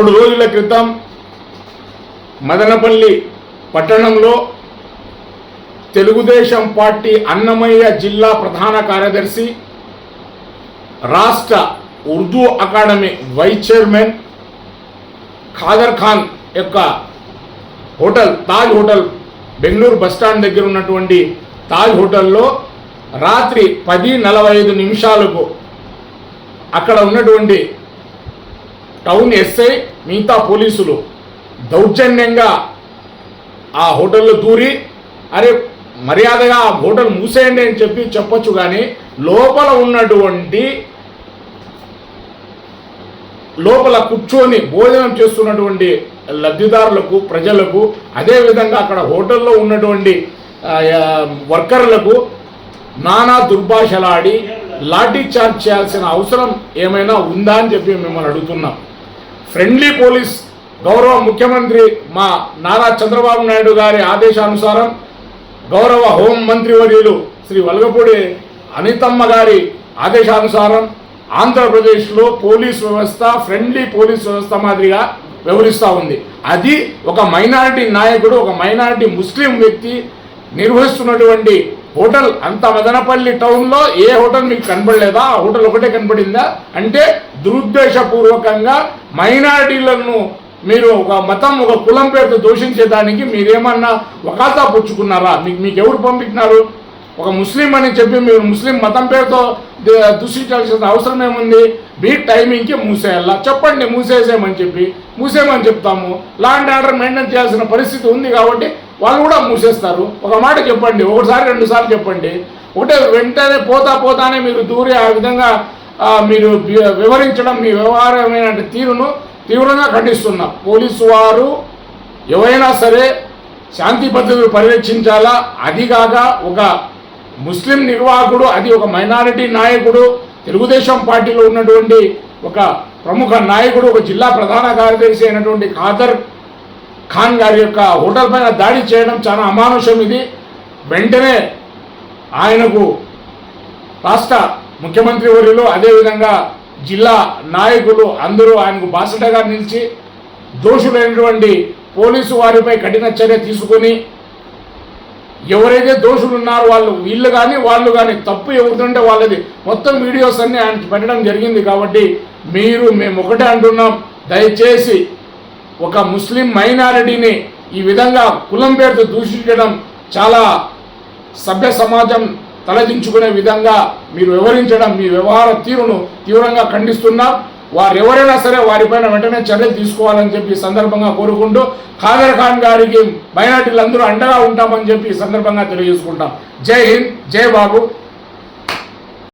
3 రోజుల క్రితం మదనపల్లి పట్టణంలో తెలుగుదేశం పార్టీ అన్నమయ్య జిల్లా ప్రధాన కార్యదర్శి, రాష్ట్ర Urdu academy vice chairman Khader Khan యొక్క hotel Taj hotel Bengaluru bus stand దగ్గర ఉన్నటువంటి తాజ్ హోటల్లో రాత్రి 10:45 అక్కడ ఉన్నటువంటి టౌన్ ఎస్ఐ మిగతా పోలీసులు దౌర్జన్యంగా ఆ హోటల్లో దూరి, అరే మర్యాదగా ఆ హోటల్ మూసేయండి అని చెప్పొచ్చు, కానీ లోపల కూర్చొని భోజనం చేస్తున్నటువంటి లబ్ధిదారులకు, ప్రజలకు, అదేవిధంగా అక్కడ హోటల్లో ఉన్నటువంటి వర్కర్లకు నానా దుర్భాషలాడి లాఠీ చార్జ్ చేయాల్సిన అవసరం ఏమైనా ఉందా అని చెప్పి మిమ్మల్ని అడుగుతున్నాం. ఫ్రెండ్లీ పోలీస్ గౌరవ ముఖ్యమంత్రి మా నారా చంద్రబాబు నాయుడు గారి ఆదేశానుసారం, గౌరవ హోం మంత్రివర్యులు శ్రీ వలగపూడి అనితమ్మ గారి ఆదేశానుసారం ఆంధ్రప్రదేశ్లో పోలీస్ వ్యవస్థ ఫ్రెండ్లీ పోలీస్ వ్యవస్థ మాదిరిగా వ్యవహరిస్తూ ఉంది. అది ఒక మైనారిటీ నాయకుడు, ఒక మైనారిటీ ముస్లిం వ్యక్తి నిర్వహిస్తున్నటువంటి హోటల్. అంత మదనపల్లి టౌన్లో ఏ హోటల్ మీకు కనపడలేదా? ఆ హోటల్ ఒకటే కనపడిందా? అంటే దురుద్దేశపూర్వకంగా మైనారిటీలను మీరు ఒక మతం, ఒక కులం పేరుతో దూషించేదానికి మీరేమన్నా వకాల్తా పుచ్చుకున్నారా? మీకు ఎవరు పంపించినారు? ఒక ముస్లిం అని చెప్పి మీరు ముస్లిం మతం పేరుతో దూషించాల్సిన అవసరం ఏముంది? మీ టైమింగ్కి మూసేయాలా? చెప్పండి, మూసేయమని చెప్తాము. లా అండ్ ఆర్డర్ మెయింటైన్ చేయాల్సిన పరిస్థితి ఉంది కాబట్టి వాళ్ళు కూడా మూసేస్తారు. ఒక మాట చెప్పండి, 1-2 సార్లు చెప్పండి. వెంటనే పోతానే మీరు దూరి ఆ విధంగా మీరు వివరించడం, మీ వ్యవహారమైన తీరును తీవ్రంగా ఖండిస్తున్నాం. పోలీసు వారు ఎవరైనా సరే శాంతి భద్రతలు పరిరక్షించాలా. అదిగాక ఒక ముస్లిం నిర్వాహకుడు, అది ఒక మైనారిటీ నాయకుడు, తెలుగుదేశం పార్టీలో ఉన్నటువంటి ఒక ప్రముఖ నాయకుడు, ఒక జిల్లా ప్రధాన కార్యదర్శి అయినటువంటి ఖాదర్ ఖాన్ గారి యొక్క హోటల్ పైన దాడి చేయడం చాలా అమానుషం. ఇది వెంటనే ఆయనకు రాష్ట్ర ముఖ్యమంత్రి వర్యులు, అదేవిధంగా జిల్లా నాయకులు అందరూ ఆయనకు బాసటగా నిలిచి దోషులైనటువంటి పోలీసు వారిపై కఠిన చర్య తీసుకొని, ఎవరైతే దోషులు ఉన్నారో వీళ్ళు కానీ వాళ్ళు కానీ తప్పు ఎవరుతుంటే వాళ్ళది మొత్తం వీడియోస్ అన్నీ ఆయన పెట్టడం జరిగింది. కాబట్టి మేము ఒకటే అంటున్నాం, దయచేసి ఒక ముస్లిం మైనారిటీని ఈ విధంగా కులం పేరుతో దూషించడం చాలా సభ్య సమాజం తలదించుకునే విధంగా మీరు వివరించడం, మీ వ్యవహార తీరును తీవ్రంగా ఖండిస్తున్నాం. వారు ఎవరైనా సరే వారిపైన వెంటనే చర్యలు తీసుకోవాలని చెప్పి సందర్భంగా కోరుకుంటూ, ఖాదర్ ఖాన్ గారికి మైనారిటీలందరూ అండగా ఉంటామని చెప్పి సందర్భంగా తెలియజేసుకుంటాం. జై హింద్, జై బాబు.